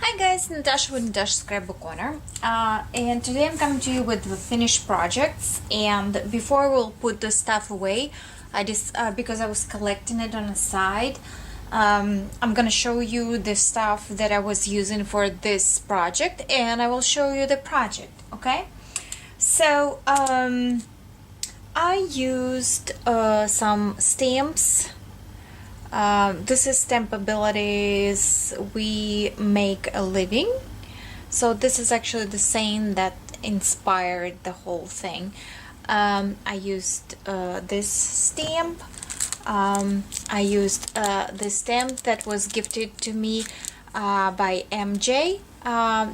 Hi guys, Natasha with Natasha'Scrapbookorner, and today I'm coming to you with the finished projects. And before we'll put the stuff away, I just because I was collecting it on the side, I'm gonna show you the stuff that I was using for this project, and I will show you the project. Okay, so I used some stamps. This is Stampabilities We Make a Living. So this is actually the saying that inspired the whole thing. I used this stamp. I used this stamp that was gifted to me by MJ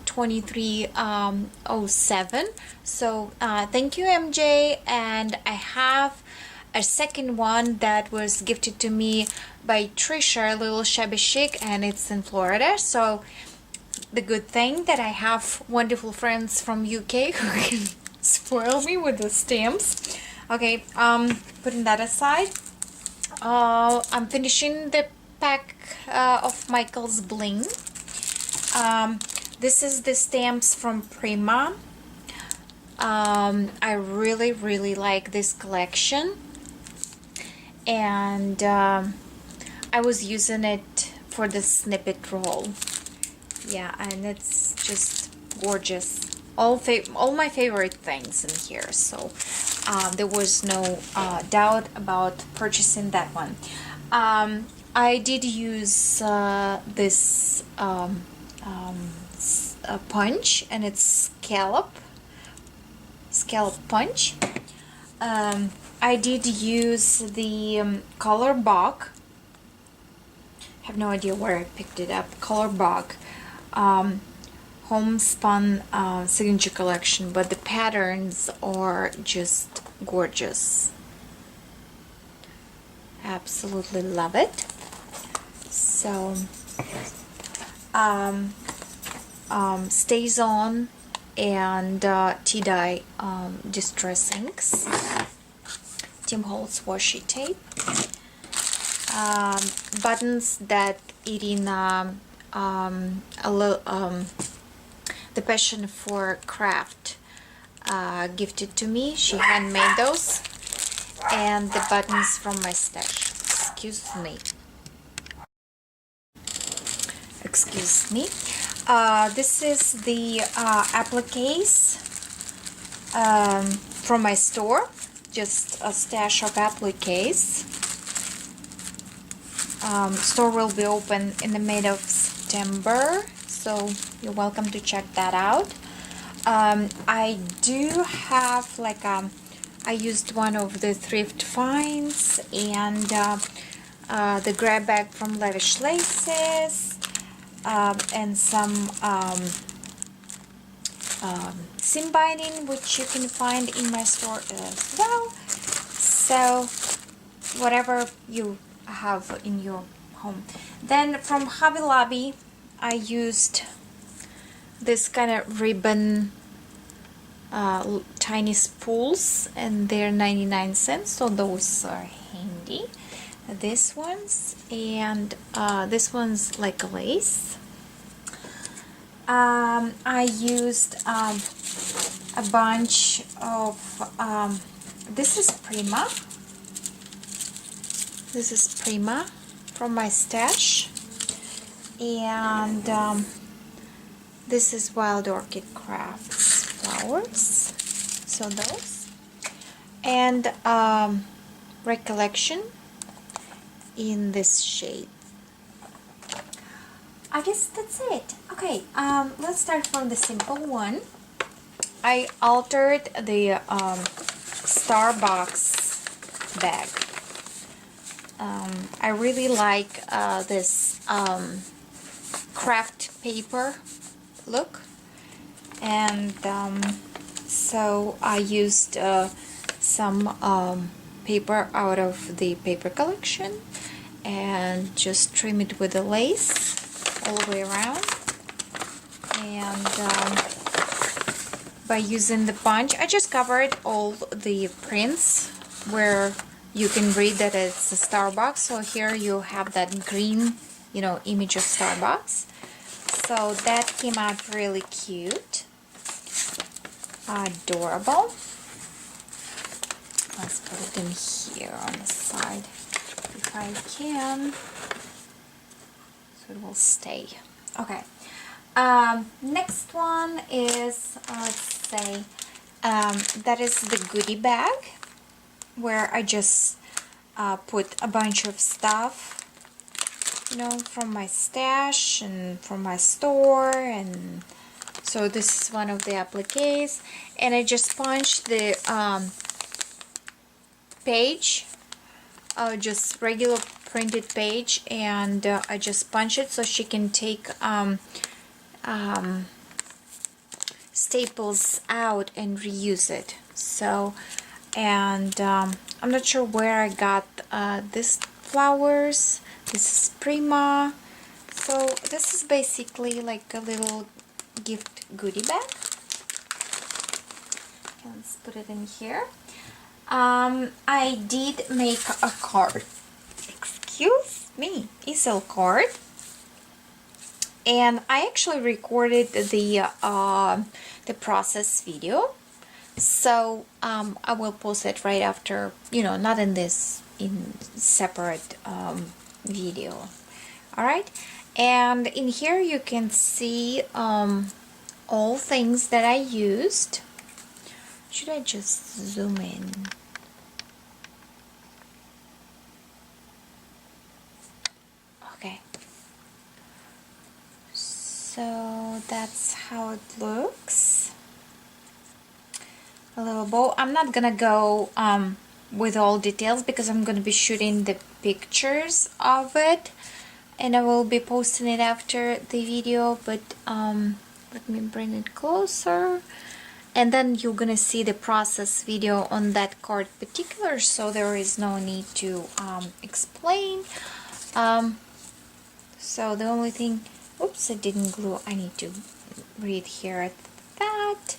2307. So thank you, MJ. And I have a second one that was gifted to me by Trisha, little Shabby Chic, and it's in Florida. So the good thing that I have wonderful friends from UK who can spoil me with the stamps. Okay, putting that aside, I'm finishing the pack of Michael's Bling. This is the stamps from Prima. I really like this collection, and I was using it for the snippet roll. Yeah, and it's just gorgeous. All my favorite things in here, so there was no doubt about purchasing that one. I did use this punch, and it's scallop punch. I did use the color bog. Have no idea where I picked it up. Color bog, homespun signature collection, but the patterns are just gorgeous. Absolutely love it. So stays on and tea-dye distress inks, Tim Holtz washi tape, buttons that Irina, the passion for craft, gifted to me. She handmade those, and the buttons from my stash. Excuse me. This is the appliques from my store. Just a stash of appliques. Store will be open in the middle of September, so you're welcome to check that out. I do have I used one of the thrift finds and the grab bag from Lavish Laces, and some seam binding, which you can find in my store as well. So whatever you have in your home. Then from Hobby Lobby, I used this kind of ribbon tiny spools, and they're 99 cents, so those are handy. This one's, and this one's like a lace. I used a bunch of this is Prima. This is Prima from my stash, and this is Wild Orchid Crafts flowers. So those, and Recollection in this shade. I guess that's it. Okay, let's start from the simple one. I altered the Starbucks bag. I really like this craft paper look, and so I used some paper out of the paper collection and just trim it with the lace all the way around, and by using the punch I just covered all the prints where you can read that it's a Starbucks. So here you have that green, image of Starbucks. So that came out really cute, adorable. Let's put it in here on the side if I can, so it will stay. Okay. Next one is, let's say, that is the goodie bag, where I just put a bunch of stuff, you know, from my stash and from my store. And so this is one of the appliques, and I just punched the page, just regular printed page, and I just punch it so she can take staples out and reuse it. So, and I'm not sure where I got this flowers. This is Prima. So this is basically like a little gift goodie bag. Okay, let's put it in here. I did make a card. Excuse me, easel card. And I actually recorded the process video, so I will post it right after, you know, not in this, in separate video. All right, and in here you can see all things that I used. Should I just zoom in? Okay. So that's how it looks. A little bow. I'm not gonna go with all details because I'm gonna be shooting the pictures of it, and I will be posting it after the video. But let me bring it closer, and then you're gonna see the process video on that card particular, so there is no need to explain. So the only thing, oops, I didn't glue. I need to read here at that.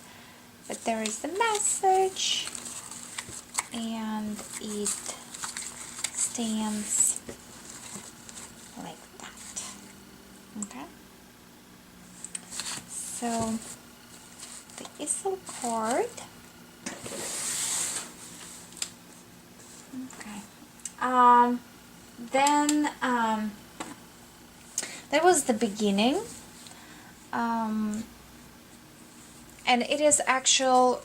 But there is the message, and it stands like that. Okay. So the easel card. Okay. Then that was the beginning. And it is actual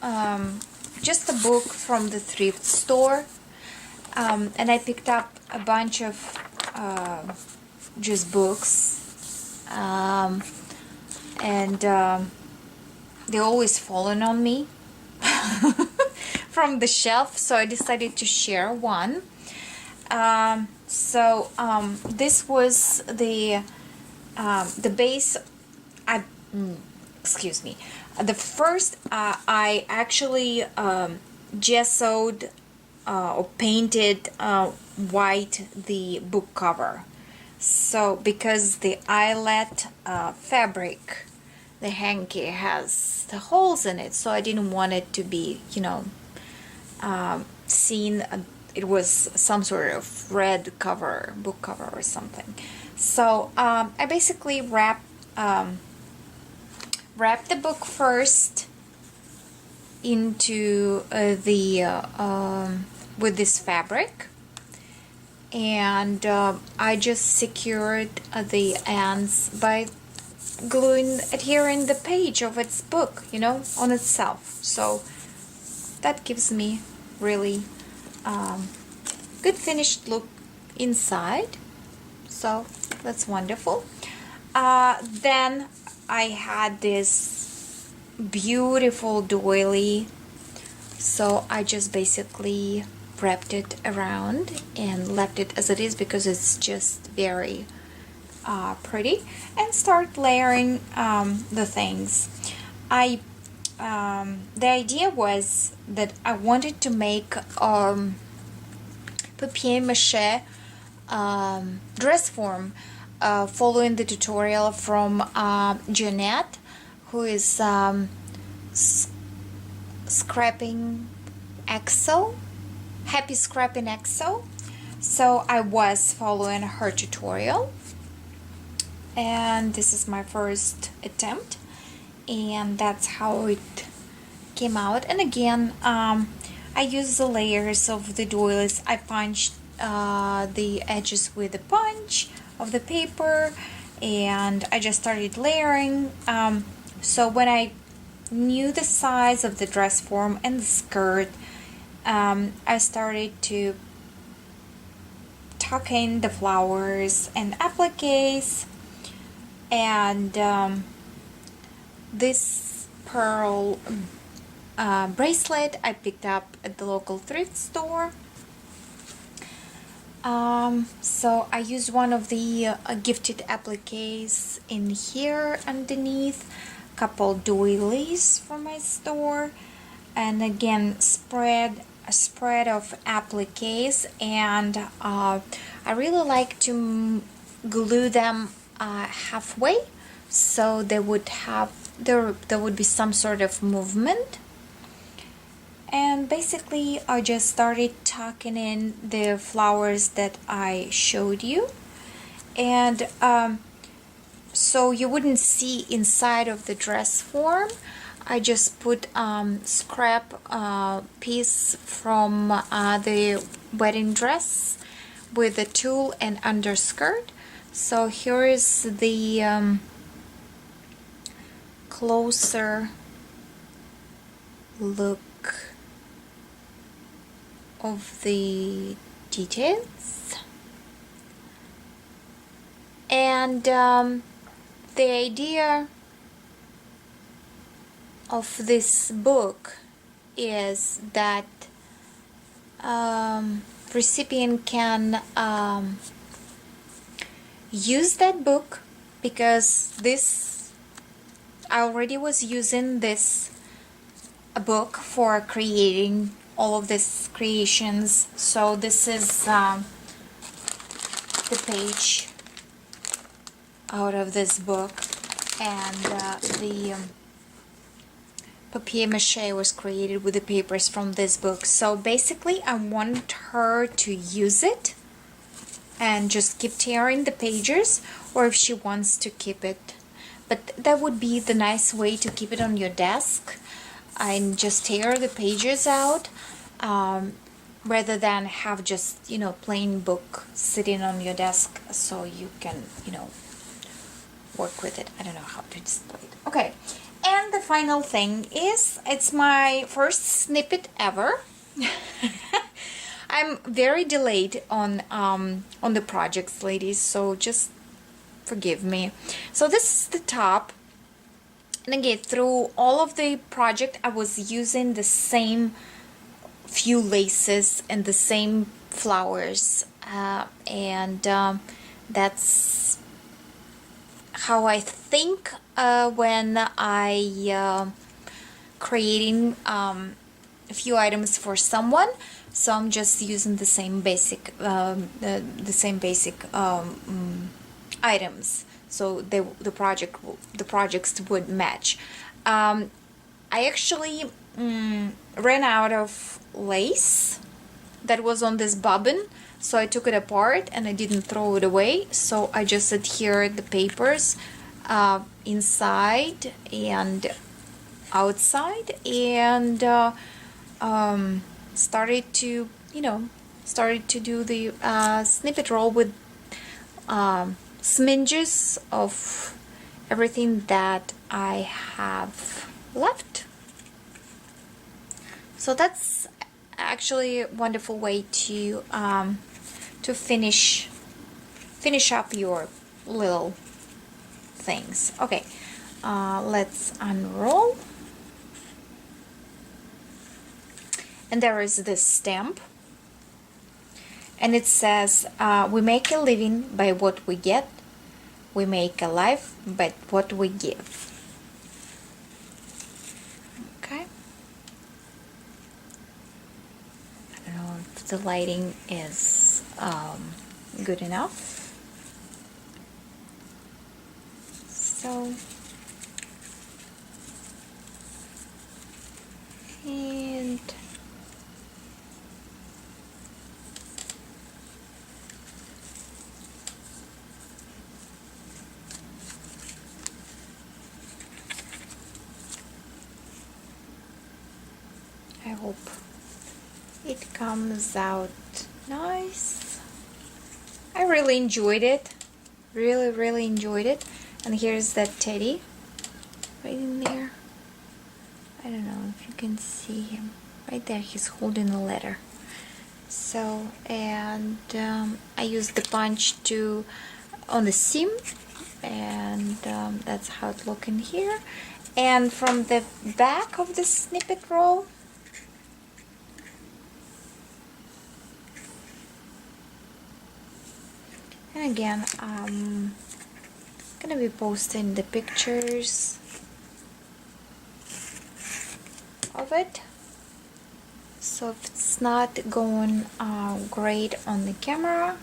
just a book from the thrift store, and I picked up a bunch of just books, and they always fallen on me from the shelf, so I decided to share one. This was the base. Excuse me. The first, I actually gessoed or painted white the book cover. So because the eyelet fabric, the hanky, has the holes in it, so I didn't want it to be, you know, seen. It was some sort of red cover, book cover or something. So I basically wrapped the book first into with this fabric, and I just secured the ends by adhering the page of its book, you know, on itself. So that gives me really good finished look inside. So that's wonderful. Then I had this beautiful doily, so I just basically wrapped it around and left it as it is because it's just very pretty, and start layering the things. The idea was that I wanted to make papier-mâché dress form, following the tutorial from Jeanette, who is scrapping Excel, Happy Scrapping Excel. So I was following her tutorial, and this is my first attempt, and that's how it came out. And again, I use the layers of the doilies. I punched the edges with the punch of the paper, and I just started layering. So when I knew the size of the dress form and the skirt, I started to tuck in the flowers and appliques, and this pearl bracelet I picked up at the local thrift store. So I used one of the gifted appliques in here underneath, couple doilies from my store, and again a spread of appliques, and I really like to glue them halfway, so they would have there would be some sort of movement. And basically I just started tucking in the flowers that I showed you, and so you wouldn't see inside of the dress form. I just put scrap piece from the wedding dress with the tulle and underskirt. So here is the closer look of the details. And the idea of this book is that recipient can use that book, because this I already was using this book for creating all of these creations. So this is the page out of this book, and the papier-mâché was created with the papers from this book. So basically I want her to use it and just keep tearing the pages, or if she wants to keep it, but that would be the nice way to keep it on your desk and just tear the pages out, rather than have just, you know, plain book sitting on your desk so you can, you know, work with it. I don't know how to display it. Okay, and the final thing is, it's my first snippet ever. I'm very delayed on the projects, ladies, so just forgive me. So this is the top, and again, through all of the project I was using the same few laces and the same flowers, and that's how I think when I creating a few items for someone. So I'm just using the same basic items, so the projects would match. I actually ran out of lace that was on this bobbin, so I took it apart and I didn't throw it away. So I just adhered the papers inside and outside, and started to do the snippet roll with smidges of everything that I have left. So that's actually a wonderful way to finish up your little things. Okay, let's unroll. And there is this stamp, and it says, we make a living by what we get, we make a life by what we give. Okay, I don't know if the lighting is good enough. So, and it comes out nice. I really enjoyed it. Really enjoyed it. And here's that teddy right in there. I don't know if you can see him. Right there, he's holding a letter. So, and I used the punch on the seam, and that's how it looks in here. And from the back of the snippet roll, and again, I'm gonna be posting the pictures of it. So if it's not going great on the camera,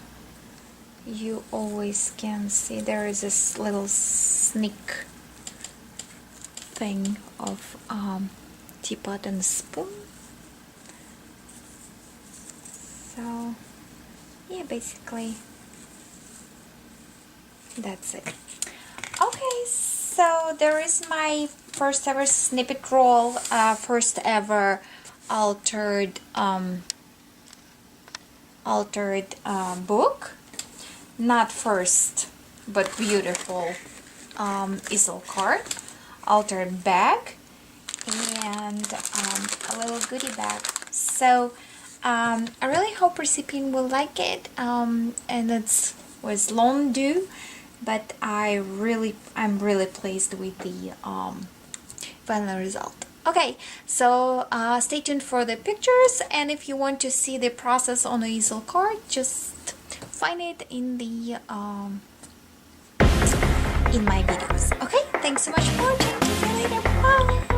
you always can see there is this little sneak thing of teapot and spoon. So yeah, basically that's it. Okay, so there is my first ever snippet roll, first ever altered book. Not first, but beautiful easel card, altered bag, and a little goodie bag. So I really hope recipient will like it, and it was long due, but I'm really pleased with the final result. Okay, so stay tuned for the pictures, and if you want to see the process on the easel card, just find it in the in my videos. Okay, thanks so much for watching. See you later. Bye.